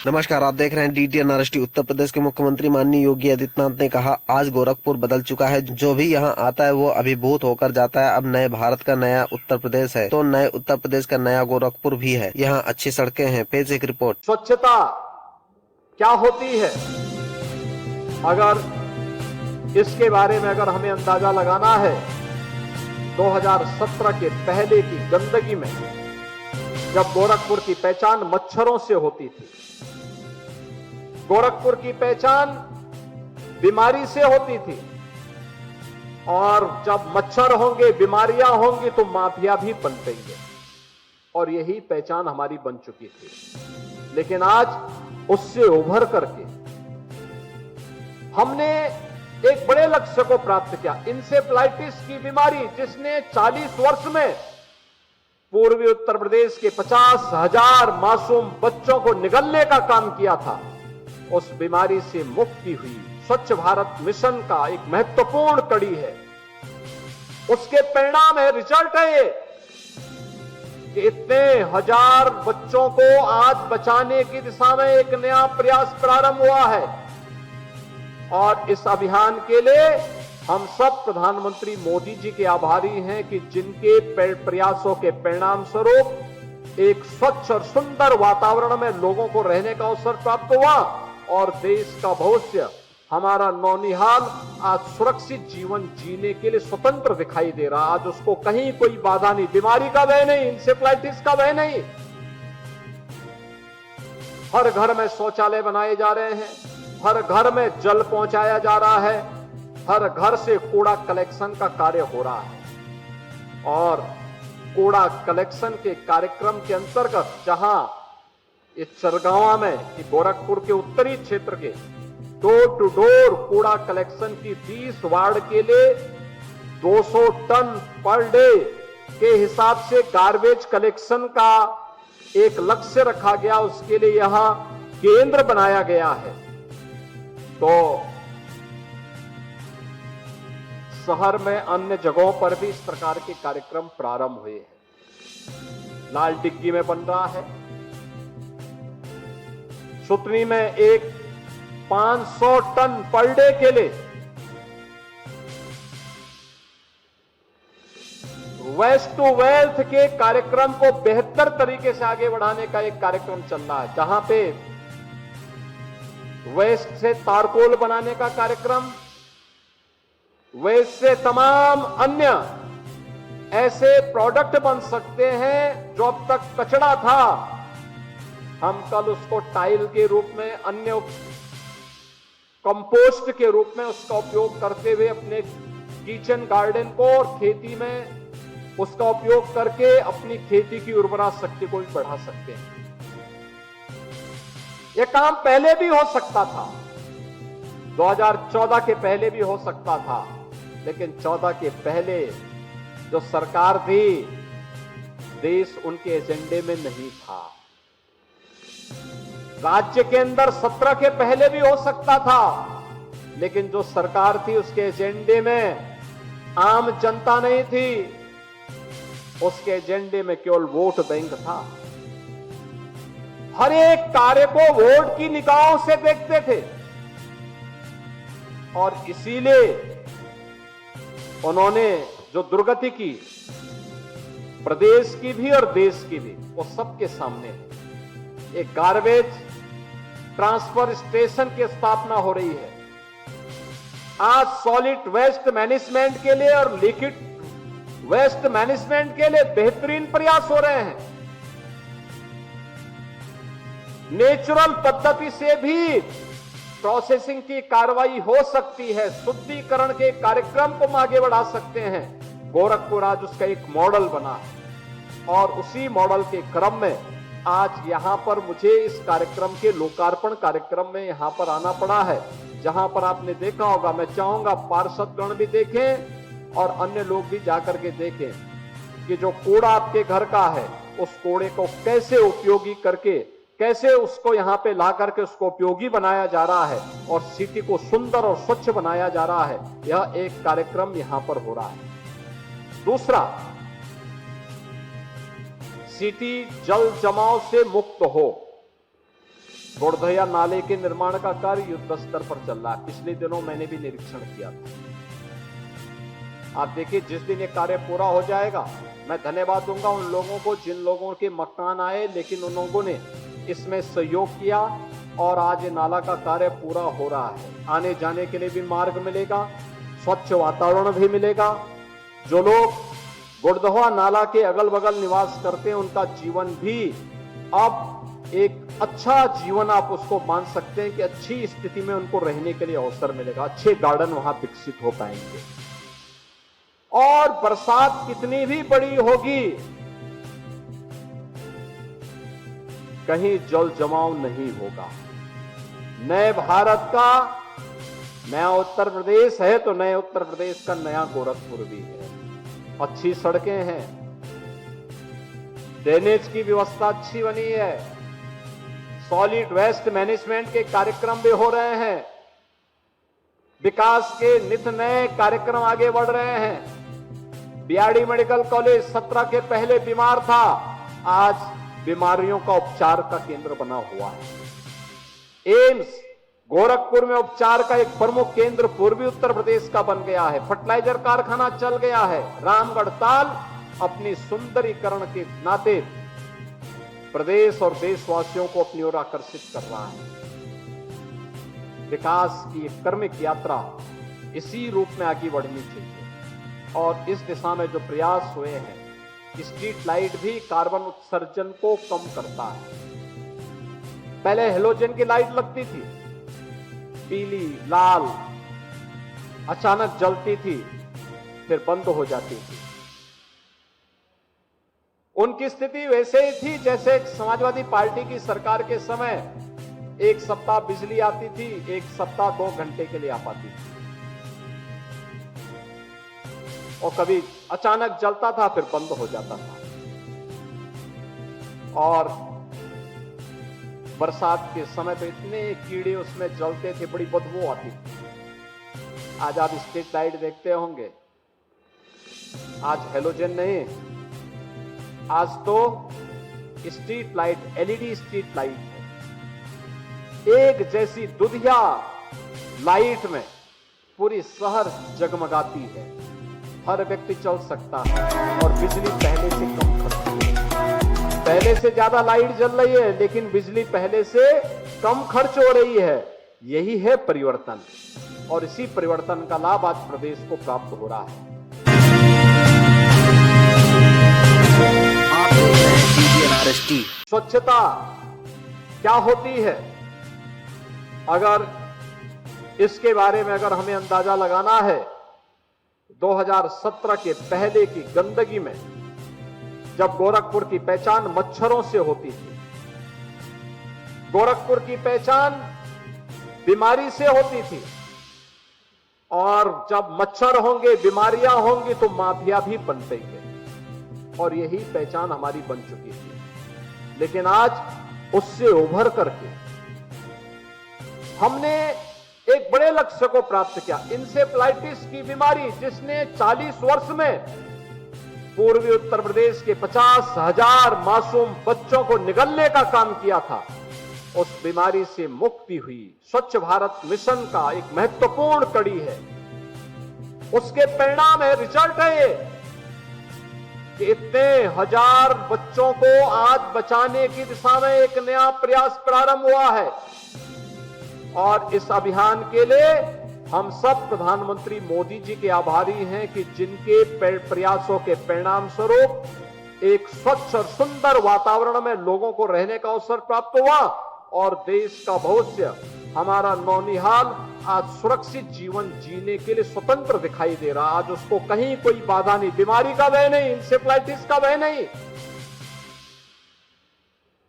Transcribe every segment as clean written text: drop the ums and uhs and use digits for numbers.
नमस्कार, आप देख रहे हैं DTN RST। उत्तर प्रदेश के मुख्यमंत्री माननीय योगी आदित्यनाथ ने कहा, आज गोरखपुर बदल चुका है। जो भी यहाँ आता है वो अभिभूत होकर जाता है। अब नए भारत का नया उत्तर प्रदेश है, तो नए उत्तर प्रदेश का नया गोरखपुर भी है। यहाँ अच्छी सड़कें हैं। पेज एक रिपोर्ट। स्वच्छता क्या होती है, अगर इसके बारे में अगर हमें अंदाजा लगाना है, 2017 के पहले की गंदगी में जब गोरखपुर की पहचान मच्छरों से होती थी, गोरखपुर की पहचान बीमारी से होती थी, और जब मच्छर होंगे, बीमारियां होंगी, तो माफिया भी पनपेंगे, और यही पहचान हमारी बन चुकी थी। लेकिन आज उससे उभर करके हमने एक बड़े लक्ष्य को प्राप्त किया। इंसेफ्लाइटिस की बीमारी, जिसने 40 वर्ष में पूर्वी उत्तर प्रदेश के 50,000 मासूम बच्चों को निगलने का काम किया था, उस बीमारी से मुक्ति हुई। स्वच्छ भारत मिशन का एक महत्वपूर्ण कड़ी है, उसके परिणाम है, रिजल्ट है ये कि इतने हजार बच्चों को आज बचाने की दिशा में एक नया प्रयास प्रारंभ हुआ है। और इस अभियान के लिए हम सब प्रधानमंत्री मोदी जी के आभारी हैं कि जिनके प्रयासों के परिणाम स्वरूप एक स्वच्छ और सुंदर वातावरण में लोगों को रहने का अवसर प्राप्त हुआ, और देश का भविष्य, हमारा नौनिहाल आज सुरक्षित जीवन जीने के लिए स्वतंत्र दिखाई दे रहा। आज उसको कहीं कोई बाधा नहीं, बीमारी का भय नहीं, इंसेफ्लाइटिस का भय नहीं। हर घर में शौचालय बनाए जा रहे हैं, हर घर में जल पहुंचाया जा रहा है, हर घर से कूड़ा कलेक्शन का कार्य हो रहा है। और कूड़ा कलेक्शन के कार्यक्रम के अंतर्गत जहां इस चरगांवा में, गोरखपुर के उत्तरी क्षेत्र के डोर टू डोर कूड़ा कलेक्शन की 20 वार्ड के लिए 200 टन पर डे के हिसाब से गार्बेज कलेक्शन का एक लक्ष्य रखा गया, उसके लिए यहां केंद्र बनाया गया है। तो शहर में अन्य जगहों पर भी इस प्रकार के कार्यक्रम प्रारंभ हुए हैं। लाल डिग्गी में बन रहा है, सुतनी में एक 500 टन पर डे के लिए वेस्ट टू वेल्थ के कार्यक्रम को बेहतर तरीके से आगे बढ़ाने का एक कार्यक्रम चल रहा है, जहां पे वेस्ट से तारकोल बनाने का कार्यक्रम, वेस्ट से तमाम अन्य ऐसे प्रोडक्ट बन सकते हैं जो अब तक कचरा था, हम कल उसको टाइल के रूप में, अन्य कंपोस्ट के रूप में उसका उपयोग करते हुए अपने किचन गार्डन को और खेती में उसका उपयोग करके अपनी खेती की उर्वरा शक्ति को भी बढ़ा सकते हैं। यह काम पहले भी हो सकता था, 2014 के पहले भी हो सकता था, लेकिन 14 के पहले जो सरकार थी, देश उनके एजेंडे में नहीं था। राज्य के अंदर 17 के पहले भी हो सकता था, लेकिन जो सरकार थी उसके एजेंडे में आम जनता नहीं थी, उसके एजेंडे में केवल वोट बैंक था। हर एक कार्य को वोट की निगाहों से देखते थे, और इसीलिए उन्होंने जो दुर्गति की, प्रदेश की भी और देश की भी, वो सबके सामने है। एक गार्बेज ट्रांसफर स्टेशन की स्थापना हो रही है। आज सॉलिड वेस्ट मैनेजमेंट के लिए और लिक्विड वेस्ट मैनेजमेंट के लिए बेहतरीन प्रयास हो रहे हैं। नेचुरल पद्धति से भी प्रोसेसिंग की कार्रवाई हो सकती है, शुद्धिकरण के कार्यक्रम को हम आगे बढ़ा सकते हैं। गोरखपुर आज उसका एक मॉडल बना है, और उसी मॉडल के क्रम में आज यहां पर मुझे इस कार्यक्रम के लोकार्पण कार्यक्रम में यहां पर आना पड़ा है, जहां पर आपने देखा होगा, मैं चाहूंगा पार्षदगण भी देखें और अन्य लोग भी जाकर के देखें कि जो कूड़ा आपके घर का है, उस कूड़े को कैसे उपयोगी करके, कैसे उसको यहां पे ला करके उसको उपयोगी बनाया जा रहा है और सिटी को सुंदर और स्वच्छ बनाया जा रहा है। यह एक कार्यक्रम यहां पर हो रहा है। दूसरा, सिटी जल जमाव से मुक्त हो। गोरधया नाले के निर्माण का कार्य युद्ध स्तर पर चल रहा है। पिछले दिनों मैंने भी निरीक्षण किया था। आप देखिए, जिस दिन ये कार्य पूरा हो जाएगा, मैं धन्यवाद दूंगा उन लोगों को जिन लोगों के मकान आए, लेकिन उन लोगों ने इसमें सहयोग किया और आज ये नाला का कार्य पूरा हो रहा है। आने जाने के लिए भी मार्ग मिलेगा, स्वच्छ वातावरण भी मिलेगा। जो लोग गोरधया नाला के अगल बगल निवास करते हैं, उनका जीवन भी अब एक अच्छा जीवन आप उसको मान सकते हैं कि अच्छी स्थिति में उनको रहने के लिए अवसर मिलेगा। अच्छे गार्डन वहां विकसित हो पाएंगे और बरसात कितनी भी बड़ी होगी, कहीं जल जमाव नहीं होगा। नए भारत का नया उत्तर प्रदेश है तो नए उत्तर प्रदेश का नया गोरखपुर भी है। अच्छी सड़कें हैं, ड्रेनेज की व्यवस्था अच्छी बनी है, सॉलिड वेस्ट मैनेजमेंट के कार्यक्रम भी हो रहे हैं, विकास के नित नए कार्यक्रम आगे बढ़ रहे हैं। बीआरडी मेडिकल कॉलेज 17 के पहले बीमार था, आज बीमारियों का उपचार का केंद्र बना हुआ है। एम्स गोरखपुर में उपचार का एक प्रमुख केंद्र पूर्वी उत्तर प्रदेश का बन गया है। फर्टिलाइजर कारखाना चल गया है। रामगढ़ ताल अपनी सुंदरीकरण के नाते प्रदेश और देशवासियों को अपनी ओर आकर्षित कर रहा है। विकास की एक क्रमिक यात्रा इसी रूप में आगे बढ़नी चाहिए और इस दिशा में जो प्रयास हुए हैं, स्ट्रीट लाइट भी कार्बन उत्सर्जन को कम करता है। पहले हेलोजन की लाइट लगती थी, पीली लाल, अचानक जलती थी फिर बंद हो जाती थी। उनकी स्थिति वैसे ही थी जैसे समाजवादी पार्टी की सरकार के समय एक सप्ताह बिजली आती थी, एक सप्ताह 2 घंटे के लिए आ पाती थी और कभी अचानक जलता था फिर बंद हो जाता था। और बरसात के समय पे इतने कीड़े उसमें जलते थे, बड़ी बदबू आती थी। आज आप स्ट्रीट लाइट देखते होंगे, आज हेलोजन नहीं, आज तो street light LED street light है। एक जैसी दुधिया लाइट में पूरी शहर जगमगाती है, हर व्यक्ति चल सकता है और बिजली पहले से कम खर्च है। पहले से ज्यादा लाइट जल रही है लेकिन बिजली पहले से कम खर्च हो रही है। यही है परिवर्तन और इसी परिवर्तन का लाभ आज प्रदेश को प्राप्त हो रहा है। स्वच्छता क्या होती है, अगर इसके बारे में अगर हमें अंदाजा लगाना है, 2017 के पहले की गंदगी में जब गोरखपुर की पहचान मच्छरों से होती थी, गोरखपुर की पहचान बीमारी से होती थी और जब मच्छर होंगे, बीमारियां होंगी तो माफिया भी बनतेंगे और यही पहचान हमारी बन चुकी थी। लेकिन आज उससे उभर करके हमने एक बड़े लक्ष्य को प्राप्त किया। इंसेफ्लाइटिस की बीमारी जिसने 40 वर्ष में पूर्वी उत्तर प्रदेश के 50,000 मासूम बच्चों को निगलने का काम किया था, उस बीमारी से मुक्ति हुई। स्वच्छ भारत मिशन का एक महत्वपूर्ण कड़ी है, उसके परिणाम है, रिजल्ट है ये कि इतने हजार बच्चों को आज बचाने की दिशा में एक नया प्रयास प्रारंभ हुआ है और इस अभियान के लिए हम सब प्रधानमंत्री मोदी जी के आभारी हैं कि जिनके प्रयासों के परिणाम स्वरूप एक स्वच्छ और सुंदर वातावरण में लोगों को रहने का अवसर प्राप्त हुआ और देश का भविष्य, हमारा नौनिहाल आज सुरक्षित जीवन जीने के लिए स्वतंत्र दिखाई दे रहा। आज उसको कहीं कोई बाधा नहीं, बीमारी का भय नहीं, इंसेफ्लाइटिस का भय नहीं।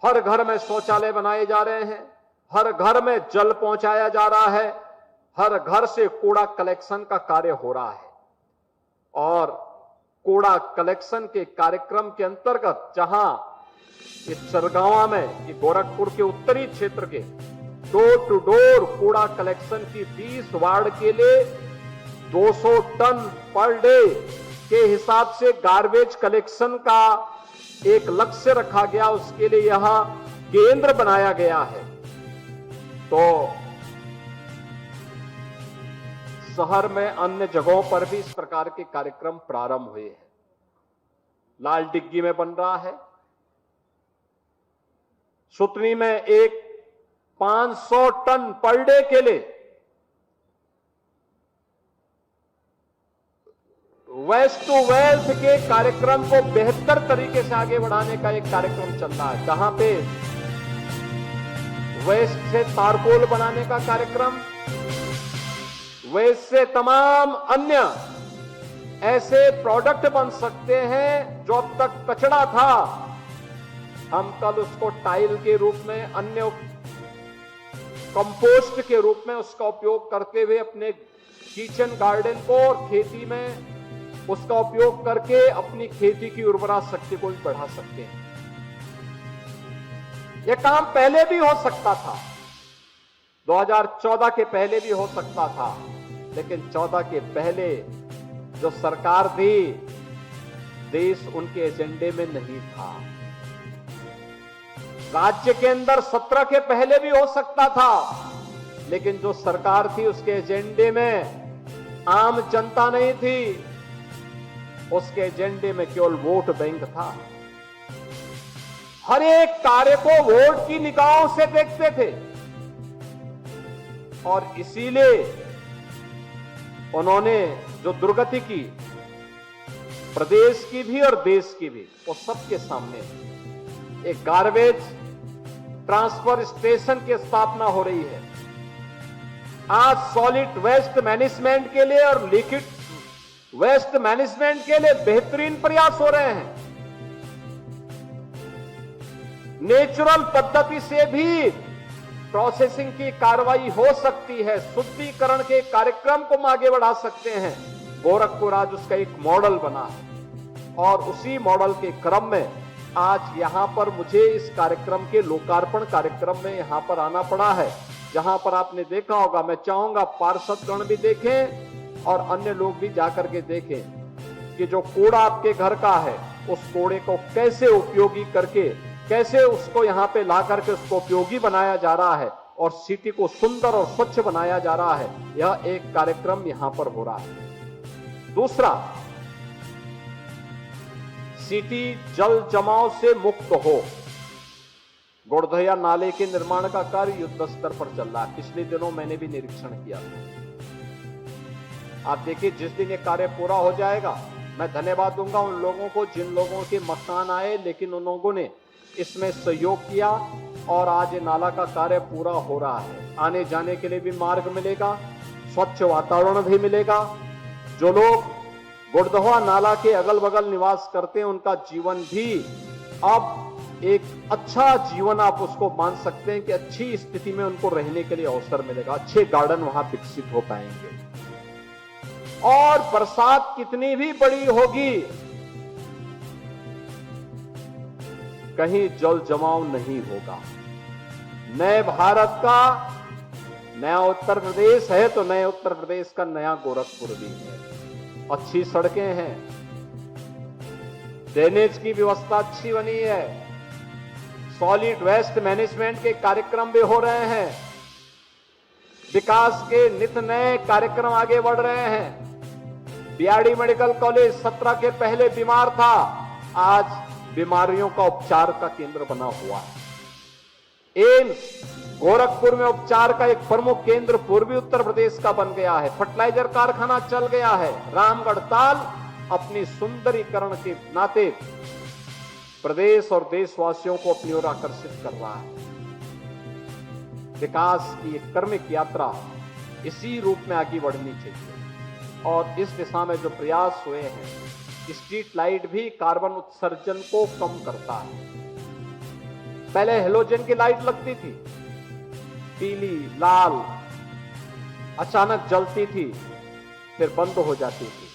हर घर में शौचालय बनाए जा रहे हैं, हर घर में जल पहुंचाया जा रहा है, हर घर से कूड़ा कलेक्शन का कार्य हो रहा है और कूड़ा कलेक्शन के कार्यक्रम के अंतर्गत जहां ये चरगावा में, ये गोरखपुर के उत्तरी क्षेत्र के डोर टू डोर कूड़ा कलेक्शन की 20 वार्ड के लिए 200 टन पर डे के हिसाब से गार्बेज कलेक्शन का एक लक्ष्य रखा गया। उसके लिए यहां केंद्र बनाया गया है तो शहर में अन्य जगहों पर भी इस प्रकार के कार्यक्रम प्रारंभ हुए हैं। लाल डिग्गी में बन रहा है, सुतनी में एक 500 टन पर डे के लिए वेस्ट टू वेल्थ के कार्यक्रम को बेहतर तरीके से आगे बढ़ाने का एक कार्यक्रम चल रहा है, जहां पे वेस्ट से तारकोल बनाने का कार्यक्रम, वेस्ट से तमाम अन्य ऐसे प्रोडक्ट बन सकते हैं जो अब तक कचरा था, हम कल उसको टाइल के रूप में, अन्य कंपोस्ट के रूप में उसका उपयोग करते हुए अपने किचन गार्डन को और खेती में उसका उपयोग करके अपनी खेती की उर्वरा शक्ति को भी बढ़ा सकते हैं। यह काम पहले भी हो सकता था, 2014 के पहले भी हो सकता था, लेकिन 14 के पहले जो सरकार थी, देश उनके एजेंडे में नहीं था। राज्य के अंदर 17 के पहले भी हो सकता था, लेकिन जो सरकार थी उसके एजेंडे में आम जनता नहीं थी, उसके एजेंडे में केवल वोट बैंक था। हर एक कार्य को वोट की निगाहों से देखते थे और इसीलिए उन्होंने जो दुर्गति की, प्रदेश की भी और देश की भी, वो सबके सामने एक गार्बेज ट्रांसफर स्टेशन की स्थापना हो रही है। आज सॉलिड वेस्ट मैनेजमेंट के लिए और लिक्विड वेस्ट मैनेजमेंट के लिए बेहतरीन प्रयास हो रहे हैं। नेचुरल पद्धति से भी प्रोसेसिंग की कार्रवाई हो सकती है, शुद्धिकरण के कार्यक्रम को हम आगे बढ़ा सकते हैं। गोरखपुर आज उसका एक मॉडल बना है और उसी मॉडल के क्रम में आज यहां पर मुझे इस कार्यक्रम के लोकार्पण कार्यक्रम में यहां पर आना पड़ा है, जहां पर आपने देखा होगा। मैं चाहूंगा पार्षदगण भी देखें और अन्य लोग भी जाकर के देखें कि जो कूड़ा आपके घर का है, उस कूड़े को कैसे उपयोगी करके, कैसे उसको यहां पे ला करके उसको उपयोगी बनाया जा रहा है और सिटी को सुंदर और स्वच्छ बनाया जा रहा है। यह एक कार्यक्रम यहां पर हो रहा है। दूसरा, सिटी जल जमाव से मुक्त हो। गोड़धया नाले के निर्माण का कार्य युद्ध स्तर पर चल रहा है। पिछले दिनों मैंने भी निरीक्षण किया था। आप देखिए, जिस दिन ये कार्य पूरा हो जाएगा, मैं धन्यवाद दूंगा उन लोगों को जिन लोगों के मकान आए, लेकिन उन लोगों ने इसमें सहयोग किया और आज ये नाला का कार्य पूरा हो रहा है। आने जाने के लिए भी मार्ग मिलेगा, स्वच्छ वातावरण भी मिलेगा। जो लोग गोड़धवा नाला के अगल बगल निवास करते हैं, उनका जीवन भी अब एक अच्छा जीवन आप उसको मान सकते हैं कि अच्छी स्थिति में उनको रहने के लिए अवसर मिलेगा। अच्छे गार्डन वहां विकसित हो पाएंगे और बरसात कितनी भी बड़ी होगी, कहीं जल जमाव नहीं होगा। नए भारत का नया उत्तर प्रदेश है तो नए उत्तर प्रदेश का नया गोरखपुर भी है। अच्छी सड़कें हैं, ड्रेनेज की व्यवस्था अच्छी बनी है, सॉलिड वेस्ट मैनेजमेंट के कार्यक्रम भी हो रहे हैं, विकास के नित नए कार्यक्रम आगे बढ़ रहे हैं। बीआरडी मेडिकल कॉलेज 17 के पहले बीमार था, आज बीमारियों का उपचार का केंद्र बना हुआ है। एम्स गोरखपुर में उपचार का एक प्रमुख केंद्र पूर्वी उत्तर प्रदेश का बन गया है। फर्टिलाइजर कारखाना चल गया है। रामगढ़ ताल अपनी सुंदरीकरण के नाते प्रदेश और देशवासियों को अपनी ओर आकर्षित कर रहा है। विकास की एक क्रमिक यात्रा इसी रूप में आगे बढ़नी चाहिए और इस दिशा में जो प्रयास हुए हैं, स्ट्रीट लाइट भी कार्बन उत्सर्जन को कम करता है। पहले हेलोजन की लाइट लगती थी, पीली लाल, अचानक जलती थी फिर बंद हो जाती थी।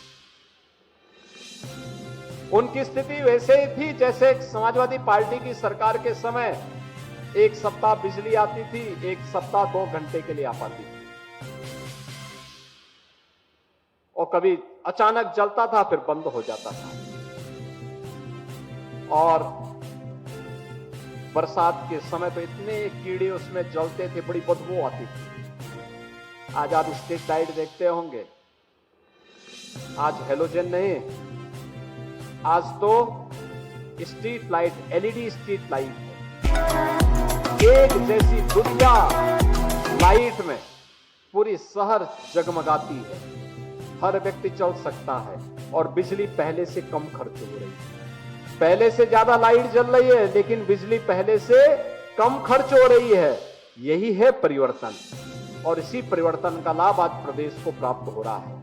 उनकी स्थिति वैसे ही थी जैसे समाजवादी पार्टी की सरकार के समय एक सप्ताह बिजली आती थी, एक सप्ताह 2 घंटे के लिए आ पाती थी और कभी अचानक जलता था फिर बंद हो जाता था। और बरसात के समय तो इतने कीड़े उसमें जलते थे, बड़ी बदबू आती थी। आज आप स्ट्रीट लाइट देखते होंगे, आज हेलोजन नहीं, आज तो street light, LED street light है। एक जैसी दुनिया लाइट में पूरी शहर जगमगाती है, हर व्यक्ति चल सकता है और बिजली पहले से कम खर्च हो रही है। पहले से ज्यादा लाइट जल रही है लेकिन बिजली पहले से कम खर्च हो रही है। यही है परिवर्तन और इसी परिवर्तन का लाभ आज प्रदेश को प्राप्त हो रहा है।